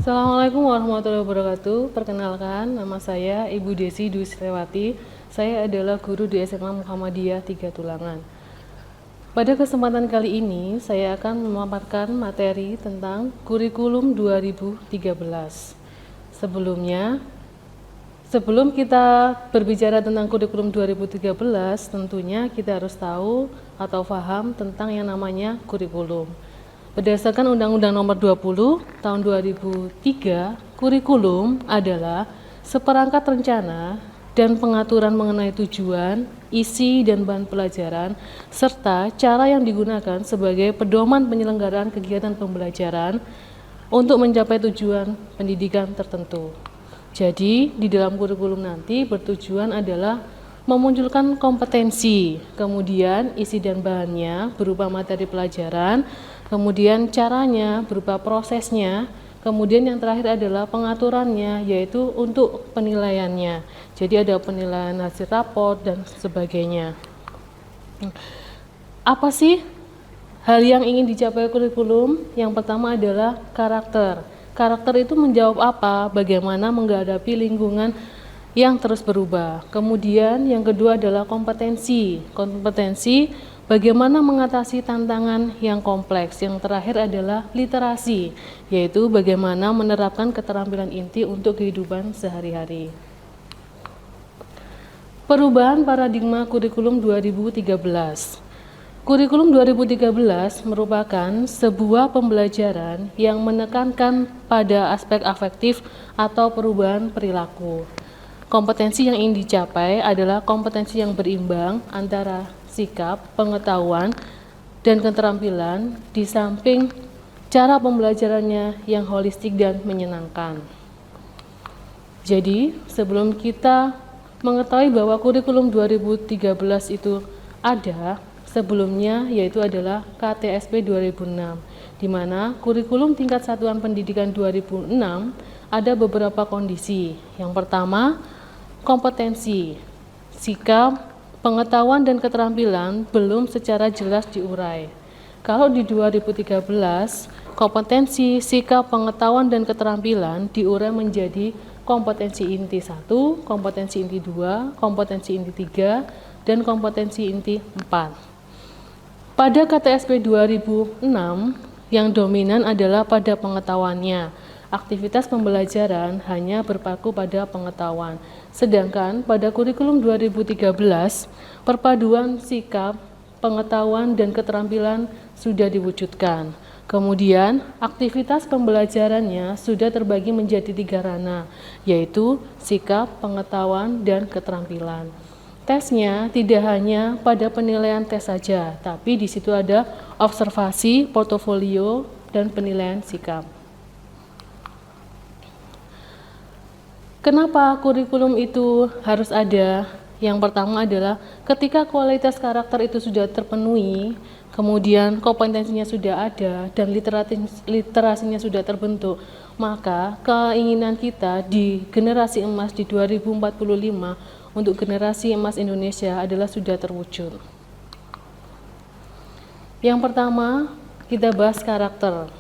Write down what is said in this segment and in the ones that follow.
Assalamualaikum warahmatullahi wabarakatuh. Perkenalkan, nama saya Ibu Desi Dwi Sriwati. Saya adalah guru di SMA Muhammadiyah 3 Tulangan. Pada kesempatan kali ini, saya akan memaparkan materi tentang kurikulum 2013. Sebelum kita berbicara tentang kurikulum 2013, tentunya kita harus tahu atau paham tentang yang namanya kurikulum. Berdasarkan Undang-Undang Nomor 20 Tahun 2003, kurikulum adalah seperangkat rencana dan pengaturan mengenai tujuan, isi dan bahan pelajaran, serta cara yang digunakan sebagai pedoman penyelenggaraan kegiatan pembelajaran untuk mencapai tujuan pendidikan tertentu. Jadi, di dalam kurikulum nanti bertujuan adalah memunculkan kompetensi, kemudian isi dan bahannya berupa materi pelajaran, kemudian caranya berupa prosesnya, kemudian yang terakhir adalah pengaturannya, yaitu untuk penilaiannya. Jadi ada penilaian hasil raport dan sebagainya. Apa sih hal yang ingin dicapai kurikulum? Yang pertama adalah karakter. Karakter itu menjawab apa? Bagaimana menghadapi lingkungan yang terus berubah. Kemudian yang kedua adalah kompetensi. Kompetensi bagaimana mengatasi tantangan yang kompleks. Yang terakhir adalah literasi, yaitu bagaimana menerapkan keterampilan inti untuk kehidupan sehari-hari. Perubahan paradigma kurikulum 2013. Kurikulum 2013 merupakan sebuah pembelajaran yang menekankan pada aspek afektif atau perubahan perilaku. Kompetensi yang ingin dicapai adalah kompetensi yang berimbang antara sikap, pengetahuan, dan keterampilan di samping cara pembelajarannya yang holistik dan menyenangkan. Jadi, sebelum kita mengetahui bahwa kurikulum 2013 itu ada, sebelumnya yaitu adalah KTSP 2006, di mana kurikulum tingkat satuan pendidikan 2006 ada beberapa kondisi. Yang pertama, kompetensi, sikap, pengetahuan dan keterampilan belum secara jelas diurai. Kalau di 2013, kompetensi, sikap, pengetahuan dan keterampilan diurai menjadi kompetensi inti 1, kompetensi inti 2, kompetensi inti 3, dan kompetensi inti 4. Pada KTSP 2006, yang dominan adalah pada pengetahuannya. Aktivitas pembelajaran hanya berpaku pada pengetahuan. Sedangkan pada kurikulum 2013, perpaduan sikap, pengetahuan, dan keterampilan sudah diwujudkan. Kemudian, aktivitas pembelajarannya sudah terbagi menjadi 3 ranah, yaitu sikap, pengetahuan, dan keterampilan. Tesnya tidak hanya pada penilaian tes saja, tapi di situ ada observasi, portofolio, dan penilaian sikap. Kenapa kurikulum itu harus ada? Yang pertama adalah ketika kualitas karakter itu sudah terpenuhi, kemudian kompetensinya sudah ada, dan literasinya sudah terbentuk, maka keinginan kita di generasi emas di 2045 untuk generasi emas Indonesia adalah sudah terwujud. Yang pertama, kita bahas karakter.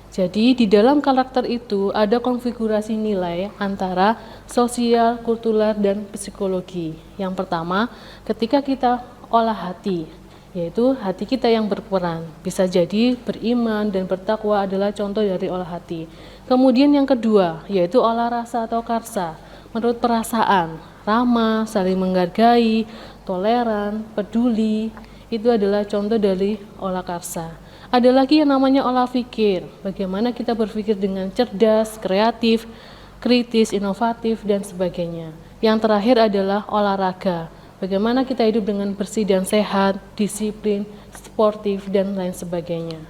Jadi, di dalam karakter itu ada konfigurasi nilai antara sosial, kultural, dan psikologi. Yang pertama, ketika kita olah hati, yaitu hati kita yang berperan. Bisa jadi beriman dan bertakwa adalah contoh dari olah hati. Kemudian yang kedua, yaitu olah rasa atau karsa. Menurut perasaan, ramah, saling menghargai, toleran, peduli, itu adalah contoh dari olah karsa. Ada lagi yang namanya olah pikir, bagaimana kita berpikir dengan cerdas, kreatif, kritis, inovatif, dan sebagainya. Yang terakhir adalah olahraga, bagaimana kita hidup dengan bersih dan sehat, disiplin, sportif, dan lain sebagainya.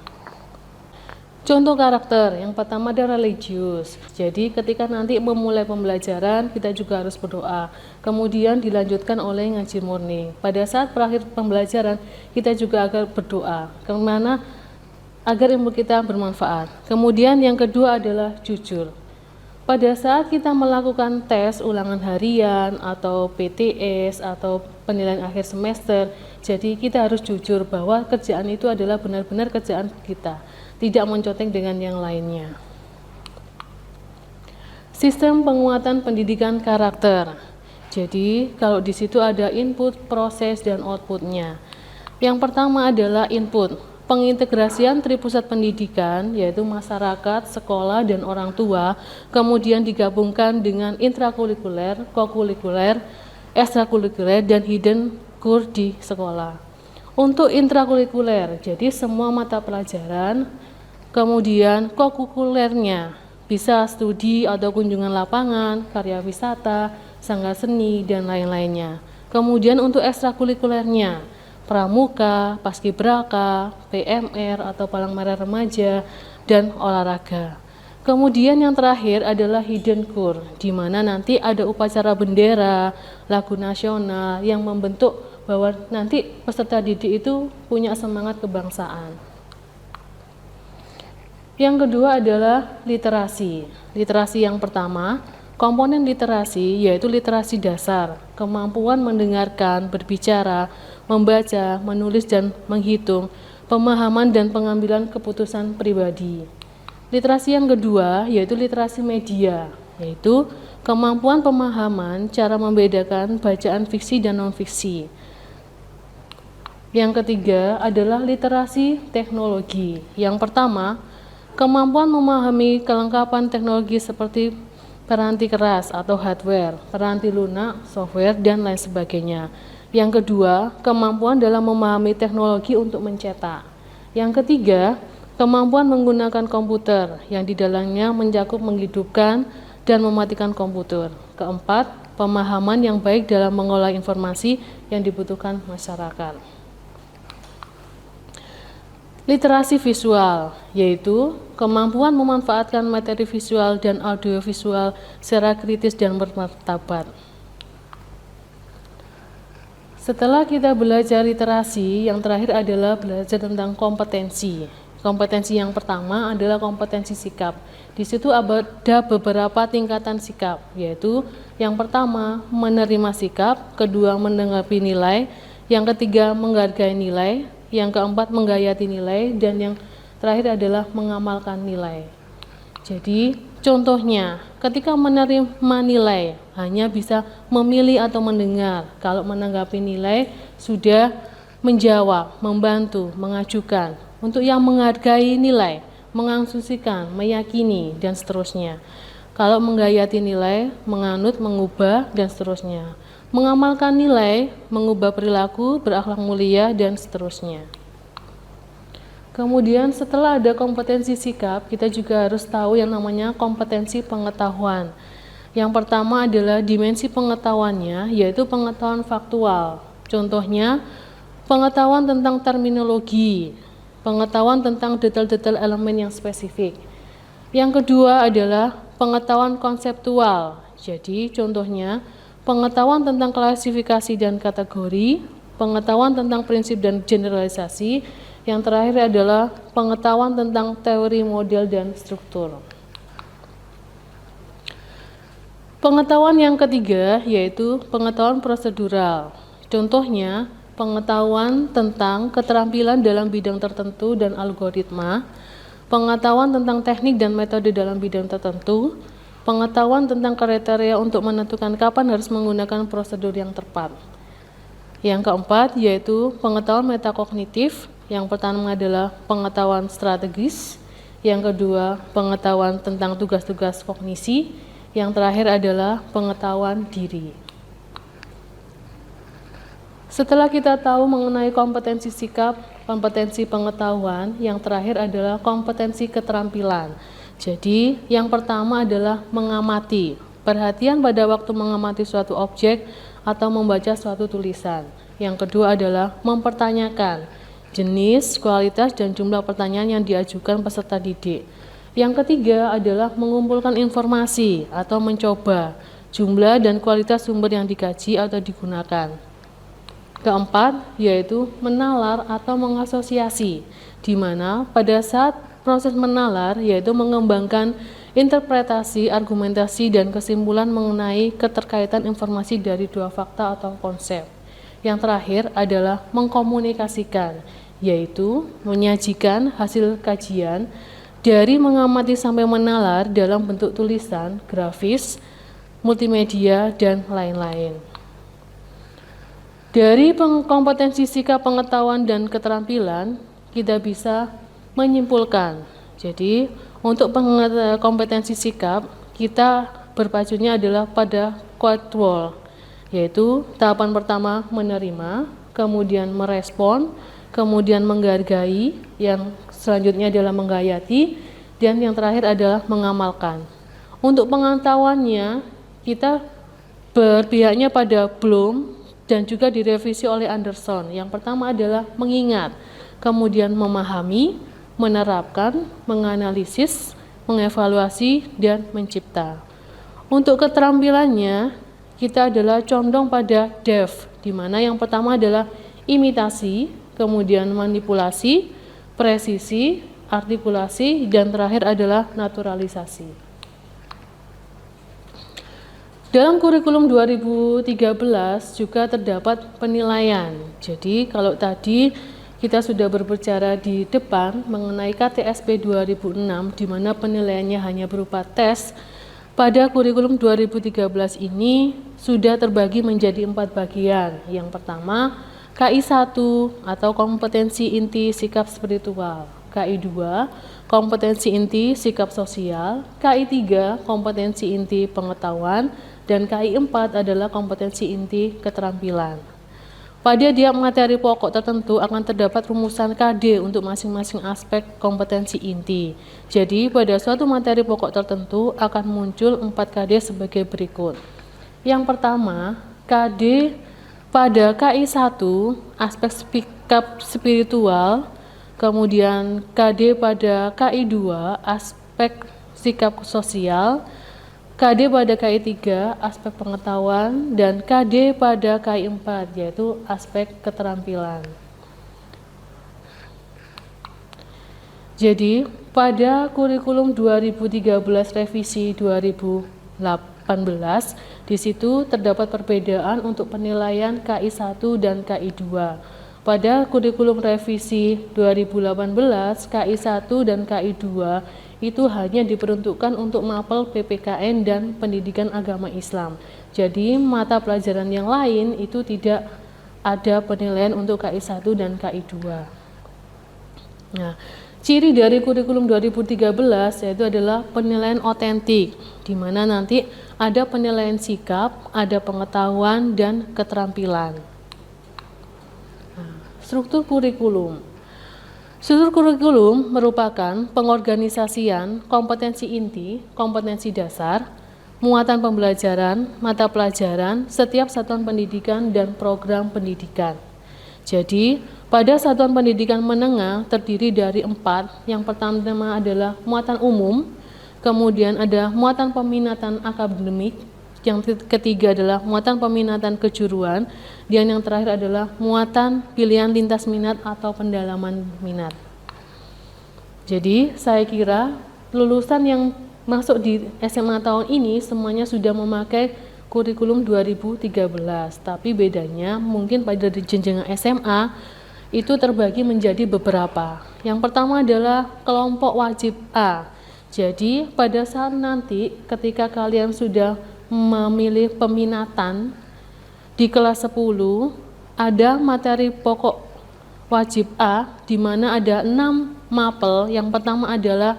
Contoh karakter, yang pertama adalah religius. Jadi ketika nanti memulai pembelajaran, kita juga harus berdoa. Kemudian dilanjutkan oleh ngaji murni. Pada saat berakhir pembelajaran, kita juga akan berdoa. Kemana? Agar ilmu kita bermanfaat. Kemudian yang kedua adalah jujur. Pada saat kita melakukan tes ulangan harian atau PTS atau penilaian akhir semester, jadi kita harus jujur bahwa kerjaan itu adalah benar-benar kerjaan kita, tidak mencontek dengan yang lainnya. Sistem penguatan pendidikan karakter. Jadi, kalau di situ ada input, proses, dan outputnya. Yang pertama adalah input, pengintegrasian tripusat pendidikan, yaitu masyarakat, sekolah, dan orang tua, kemudian digabungkan dengan intrakurikuler, kokurikuler, ekstrakurikuler, dan hidden core di sekolah. Untuk intrakurikuler, jadi semua mata pelajaran, kemudian kokurikulernya, bisa studi atau kunjungan lapangan, karya wisata, sanggar seni, dan lain-lainnya. Kemudian untuk ekstrakurikulernya, pramuka, paskibraka, PMR atau palang merah remaja, dan olahraga. Kemudian yang terakhir adalah hidden core, di mana nanti ada upacara bendera, lagu nasional yang membentuk bahwa nanti peserta didik itu punya semangat kebangsaan. Yang kedua adalah literasi. Literasi yang pertama, komponen literasi yaitu literasi dasar, kemampuan mendengarkan, berbicara, membaca, menulis, dan menghitung, pemahaman dan pengambilan keputusan pribadi. Literasi yang kedua yaitu literasi media, yaitu kemampuan pemahaman, cara membedakan bacaan fiksi dan non-fiksi. Yang ketiga adalah literasi teknologi. Yang pertama, kemampuan memahami kelengkapan teknologi seperti peranti keras atau hardware, peranti lunak, software, dan lain sebagainya. Yang kedua, kemampuan dalam memahami teknologi untuk mencetak. Yang ketiga, kemampuan menggunakan komputer yang di dalamnya mencakup menghidupkan dan mematikan komputer. Keempat, pemahaman yang baik dalam mengolah informasi yang dibutuhkan masyarakat. Literasi visual, yaitu kemampuan memanfaatkan materi visual dan audiovisual secara kritis dan bermartabat. Setelah kita belajar literasi, yang terakhir adalah belajar tentang kompetensi. Kompetensi yang pertama adalah kompetensi sikap. Di situ ada beberapa tingkatan sikap, yaitu yang pertama menerima sikap, kedua menanggapi nilai, yang ketiga menghargai nilai, yang keempat menggayati nilai, dan yang terakhir adalah mengamalkan nilai. Jadi contohnya, ketika menerima nilai hanya bisa memilih atau mendengar. Kalau menanggapi nilai sudah menjawab, membantu, mengajukan. Untuk yang menghargai nilai, mengasumsikan, meyakini, dan seterusnya. Kalau menggayati nilai, menganut, mengubah, dan seterusnya. Mengamalkan nilai, mengubah perilaku, berakhlak mulia, dan seterusnya. Kemudian setelah ada kompetensi sikap, kita juga harus tahu yang namanya kompetensi pengetahuan. Yang pertama adalah dimensi pengetahuannya, yaitu pengetahuan faktual. Contohnya, pengetahuan tentang terminologi, pengetahuan tentang detail-detail elemen yang spesifik. Yang kedua adalah pengetahuan konseptual. Jadi, contohnya, pengetahuan tentang klasifikasi dan kategori, pengetahuan tentang prinsip dan generalisasi, yang terakhir adalah pengetahuan tentang teori, model, dan struktur. Pengetahuan yang ketiga yaitu pengetahuan prosedural. Contohnya, pengetahuan tentang keterampilan dalam bidang tertentu dan algoritma, pengetahuan tentang teknik dan metode dalam bidang tertentu, pengetahuan tentang kriteria untuk menentukan kapan harus menggunakan prosedur yang tepat. Yang keempat yaitu pengetahuan metakognitif. Yang pertama adalah pengetahuan strategis, yang kedua pengetahuan tentang tugas-tugas kognisi, yang terakhir adalah pengetahuan diri. Setelah kita tahu mengenai kompetensi sikap, kompetensi pengetahuan, yang terakhir adalah kompetensi keterampilan. Jadi, yang pertama adalah mengamati, perhatian pada waktu mengamati suatu objek atau membaca suatu tulisan. Yang kedua adalah mempertanyakan jenis, kualitas, dan jumlah pertanyaan yang diajukan peserta didik. Yang ketiga adalah mengumpulkan informasi atau mencoba jumlah dan kualitas sumber yang dikaji atau digunakan. Keempat yaitu menalar atau mengasosiasi, di mana pada saat proses menalar yaitu mengembangkan interpretasi, argumentasi, dan kesimpulan mengenai keterkaitan informasi dari dua fakta atau konsep. Yang terakhir adalah mengkomunikasikan, yaitu menyajikan hasil kajian dari mengamati sampai menalar dalam bentuk tulisan, grafis, multimedia, dan lain-lain. Dari kompetensi sikap pengetahuan dan keterampilan, kita bisa menyimpulkan. Jadi, untuk kompetensi sikap, kita berpacunya adalah pada quadwall, yaitu tahapan pertama menerima, kemudian merespon, kemudian menghargai, yang selanjutnya adalah menghayati, dan yang terakhir adalah mengamalkan. Untuk pengetahuannya, kita berpihaknya pada Bloom dan juga direvisi oleh Anderson. Yang pertama adalah mengingat, kemudian memahami, menerapkan, menganalisis, mengevaluasi, dan mencipta. Untuk keterampilannya, kita adalah condong pada DEF, di mana yang pertama adalah imitasi, kemudian manipulasi, presisi, artikulasi, dan terakhir adalah naturalisasi. Dalam kurikulum 2013 juga terdapat penilaian. Jadi kalau tadi kita sudah berbicara di depan mengenai KTSP 2006 di mana penilaiannya hanya berupa tes, pada kurikulum 2013 ini sudah terbagi menjadi 4 bagian. Yang pertama, KI1 atau kompetensi inti sikap spiritual. KI2, kompetensi inti sikap sosial. KI3, kompetensi inti pengetahuan. Dan KI4 adalah kompetensi inti keterampilan. Pada tiap materi pokok tertentu akan terdapat rumusan KD untuk masing-masing aspek kompetensi inti. Jadi pada suatu materi pokok tertentu akan muncul 4 KD sebagai berikut. Yang pertama, KD pada KI1 aspek sikap spiritual, kemudian KD pada KI2 aspek sikap sosial, KD pada KI3 aspek pengetahuan, dan KD pada KI4 yaitu aspek keterampilan. Jadi pada kurikulum 2013 revisi 2018 di situ terdapat perbedaan untuk penilaian KI1 dan KI2. Pada kurikulum revisi 2018 KI1 dan KI2 itu hanya diperuntukkan untuk mapel PPKN dan pendidikan agama Islam. Jadi mata pelajaran yang lain itu tidak ada penilaian untuk KI1 dan KI2. Nah, ciri dari kurikulum 2013 yaitu adalah penilaian otentik, di mana nanti ada penilaian sikap, ada pengetahuan, dan keterampilan. Nah, struktur kurikulum. Struktur kurikulum merupakan pengorganisasian kompetensi inti, kompetensi dasar, muatan pembelajaran, mata pelajaran, setiap satuan pendidikan dan program pendidikan. Jadi, pada satuan pendidikan menengah terdiri dari 4. Yang pertama adalah muatan umum, kemudian ada muatan peminatan akademik, yang ketiga adalah muatan peminatan kejuruan, dan yang terakhir adalah muatan pilihan lintas minat atau pendalaman minat. Jadi saya kira lulusan yang masuk di SMA tahun ini semuanya sudah memakai kurikulum 2013, tapi bedanya mungkin pada jenjang SMA itu terbagi menjadi beberapa. Yang pertama adalah kelompok wajib A. Jadi pada saat nanti ketika kalian sudah memilih peminatan di kelas 10, ada materi pokok wajib A di mana ada 6 mapel. Yang pertama adalah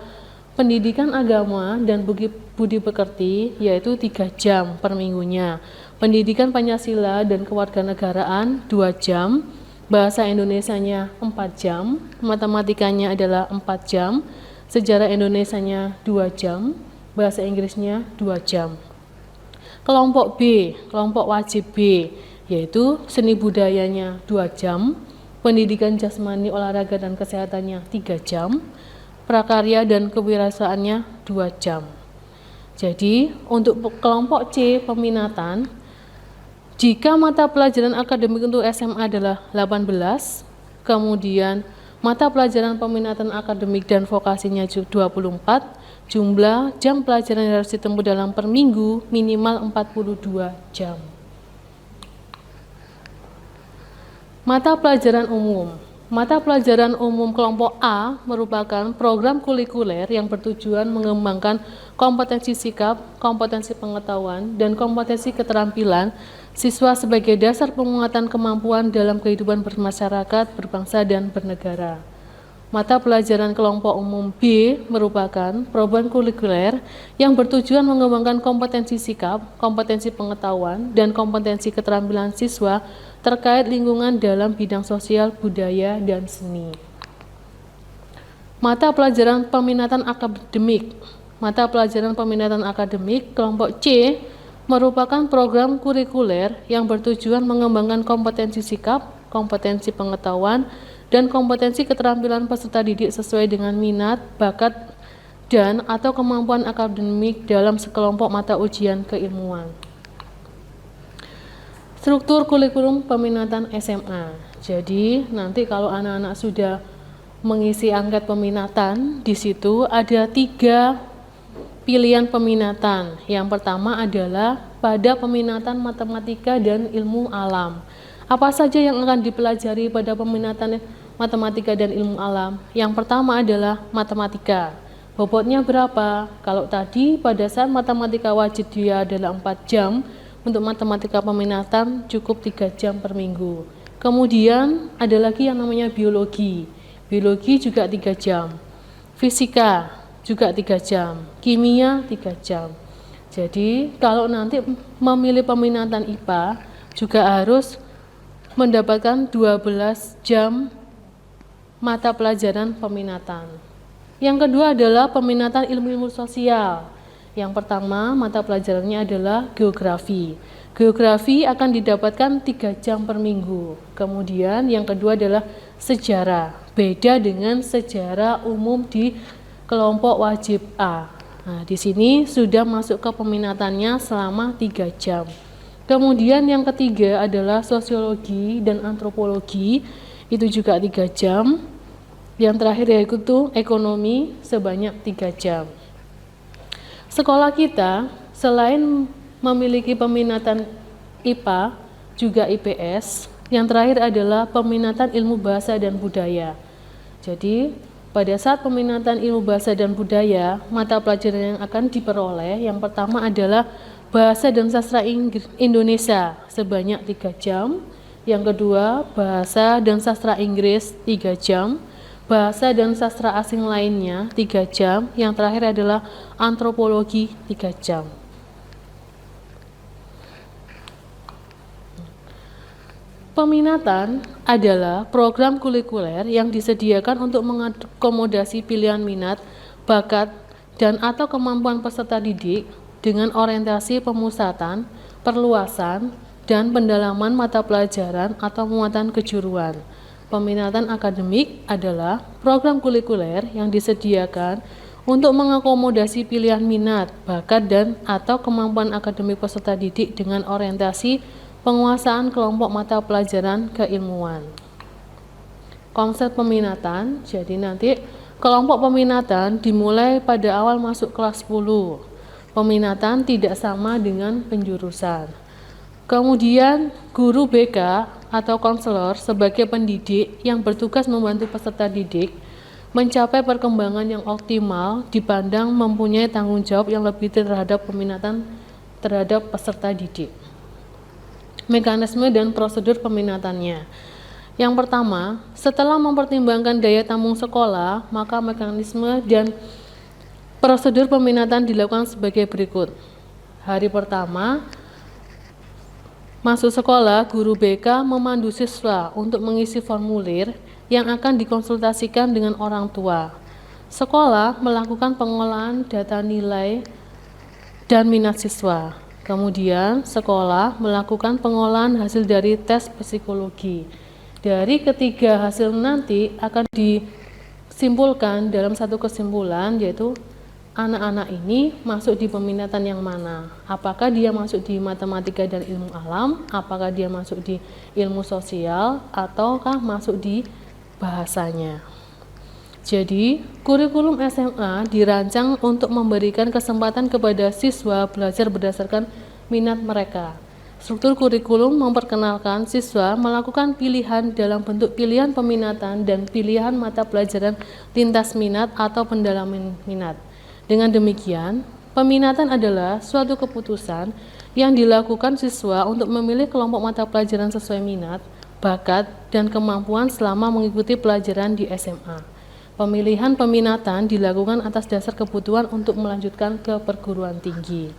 pendidikan agama dan budi pekerti yaitu 3 jam per minggunya. Pendidikan Pancasila dan kewarganegaraan 2 jam. Bahasa Indonesianya 4 jam, matematikanya adalah 4 jam, sejarah Indonesianya 2 jam, bahasa Inggrisnya 2 jam. Kelompok B, kelompok wajib B, yaitu seni budayanya 2 jam, pendidikan jasmani, olahraga dan kesehatannya 3 jam, prakarya dan kewirausahaannya 2 jam. Jadi untuk kelompok C peminatan, jika mata pelajaran akademik untuk SMA adalah 18, kemudian mata pelajaran peminatan akademik dan vokasinya 24, jumlah jam pelajaran yang harus ditempuh dalam per minggu minimal 42 jam. Mata pelajaran umum. Mata pelajaran umum kelompok A merupakan program kurikuler yang bertujuan mengembangkan kompetensi sikap, kompetensi pengetahuan, dan kompetensi keterampilan siswa sebagai dasar penguatan kemampuan dalam kehidupan bermasyarakat, berbangsa, dan bernegara. Mata pelajaran kelompok umum B merupakan program kurikuler yang bertujuan mengembangkan kompetensi sikap, kompetensi pengetahuan, dan kompetensi keterampilan siswa terkait lingkungan dalam bidang sosial, budaya, dan seni. Mata pelajaran peminatan akademik. Mata pelajaran peminatan akademik kelompok C merupakan program kurikuler yang bertujuan mengembangkan kompetensi sikap, kompetensi pengetahuan, dan kompetensi keterampilan peserta didik sesuai dengan minat, bakat, dan atau kemampuan akademik dalam sekelompok mata ujian keilmuan. Struktur kurikulum peminatan SMA. Jadi, nanti kalau anak-anak sudah mengisi angket peminatan, di situ ada 3 pilihan peminatan. Yang pertama adalah pada peminatan matematika dan ilmu alam. Apa saja yang akan dipelajari pada peminatan matematika dan ilmu alam? Yang pertama adalah matematika. Bobotnya berapa? Kalau tadi pada saat matematika wajib dia adalah 4 jam, untuk matematika peminatan cukup 3 jam per minggu. Kemudian ada lagi yang namanya biologi. Biologi juga 3 jam. Fisika juga 3 jam. Kimia 3 jam. Jadi kalau nanti memilih peminatan IPA juga harus mendapatkan 12 jam mata pelajaran peminatan. Yang kedua adalah peminatan ilmu-ilmu sosial. Yang pertama mata pelajarannya adalah geografi. Geografi akan didapatkan 3 jam per minggu. Kemudian yang kedua adalah sejarah. Beda dengan sejarah umum di kelompok wajib A. Nah, di sini sudah masuk ke peminatannya selama 3 jam. Kemudian yang ketiga adalah sosiologi dan antropologi, itu juga 3 jam. Yang terakhir yaitu ekonomi sebanyak 3 jam. Sekolah kita selain memiliki peminatan IPA, juga IPS. Yang terakhir adalah peminatan ilmu bahasa dan budaya. Jadi, pada saat peminatan ilmu bahasa dan budaya, mata pelajaran yang akan diperoleh yang pertama adalah Bahasa dan Sastra Indonesia sebanyak 3 jam. Yang kedua, Bahasa dan Sastra Inggris 3 jam. Bahasa dan Sastra Asing lainnya 3 jam. Yang terakhir adalah Antropologi 3 jam. Peminatan adalah program kurikuler yang disediakan untuk mengakomodasi pilihan minat, bakat, dan atau kemampuan peserta didik dengan orientasi pemusatan, perluasan, dan pendalaman mata pelajaran atau muatan kejuruan. Peminatan akademik adalah program kurikuler yang disediakan untuk mengakomodasi pilihan minat, bakat, dan atau kemampuan akademik peserta didik dengan orientasi penguasaan kelompok mata pelajaran keilmuan. Konsep peminatan, jadi nanti kelompok peminatan dimulai pada awal masuk kelas 10. Peminatan tidak sama dengan penjurusan. Kemudian guru BK atau konselor sebagai pendidik yang bertugas membantu peserta didik mencapai perkembangan yang optimal dipandang mempunyai tanggung jawab yang lebih terhadap peminatan terhadap peserta didik. Mekanisme dan prosedur peminatannya. Yang pertama, setelah mempertimbangkan daya tampung sekolah, maka mekanisme dan prosedur peminatan dilakukan sebagai berikut. Hari pertama, masuk sekolah, guru BK memandu siswa untuk mengisi formulir yang akan dikonsultasikan dengan orang tua. Sekolah melakukan pengolahan data nilai dan minat siswa. Kemudian, sekolah melakukan pengolahan hasil dari tes psikologi. Dari ketiga hasil nanti akan disimpulkan dalam satu kesimpulan, yaitu anak-anak ini masuk di peminatan yang mana? Apakah dia masuk di matematika dan ilmu alam? Apakah dia masuk di ilmu sosial? Ataukah masuk di bahasanya? Jadi, kurikulum SMA dirancang untuk memberikan kesempatan kepada siswa belajar berdasarkan minat mereka. Struktur kurikulum memperkenalkan siswa melakukan pilihan dalam bentuk pilihan peminatan dan pilihan mata pelajaran lintas minat atau pendalaman minat. Dengan demikian, peminatan adalah suatu keputusan yang dilakukan siswa untuk memilih kelompok mata pelajaran sesuai minat, bakat, dan kemampuan selama mengikuti pelajaran di SMA. Pemilihan peminatan dilakukan atas dasar kebutuhan untuk melanjutkan ke perguruan tinggi.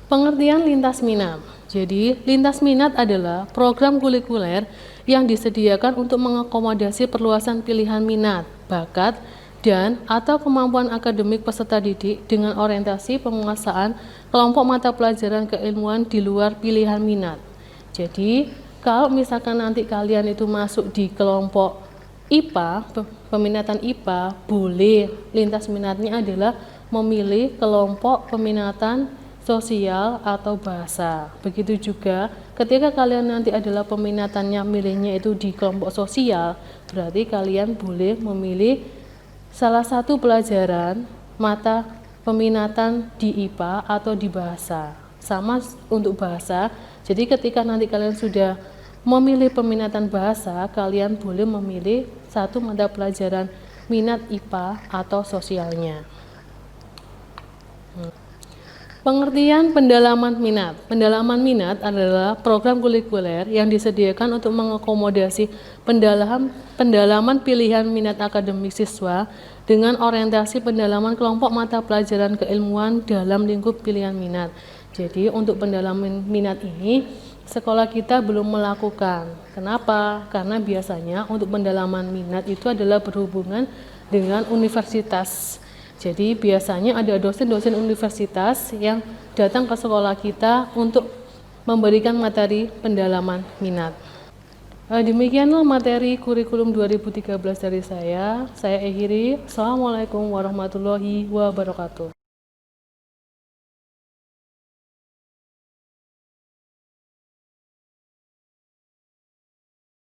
Pengertian lintas minat. Jadi, lintas minat adalah program kurikuler yang disediakan untuk mengakomodasi perluasan pilihan minat, bakat, dan atau kemampuan akademik peserta didik dengan orientasi penguasaan kelompok mata pelajaran keilmuan di luar pilihan minat. Jadi, kalau misalkan nanti kalian itu masuk di kelompok IPA, peminatan IPA, boleh lintas minatnya adalah memilih kelompok peminatan sosial atau bahasa. Begitu juga ketika kalian nanti adalah peminatannya milihnya itu di kelompok sosial, berarti kalian boleh memilih salah satu pelajaran mata peminatan di IPA atau di bahasa. Sama untuk bahasa, jadi ketika nanti kalian sudah memilih peminatan bahasa, kalian boleh memilih satu mata pelajaran minat IPA atau sosialnya. Pengertian pendalaman minat. Pendalaman minat adalah program kurikuler yang disediakan untuk mengakomodasi pendalaman pilihan minat akademik siswa dengan orientasi pendalaman kelompok mata pelajaran keilmuan dalam lingkup pilihan minat. Jadi untuk pendalaman minat ini sekolah kita belum melakukan. Kenapa? Karena biasanya untuk pendalaman minat itu adalah berhubungan dengan universitas. Jadi biasanya ada dosen-dosen universitas yang datang ke sekolah kita untuk memberikan materi pendalaman minat. Demikianlah materi kurikulum 2013 dari saya. Saya akhiri. Assalamualaikum warahmatullahi wabarakatuh.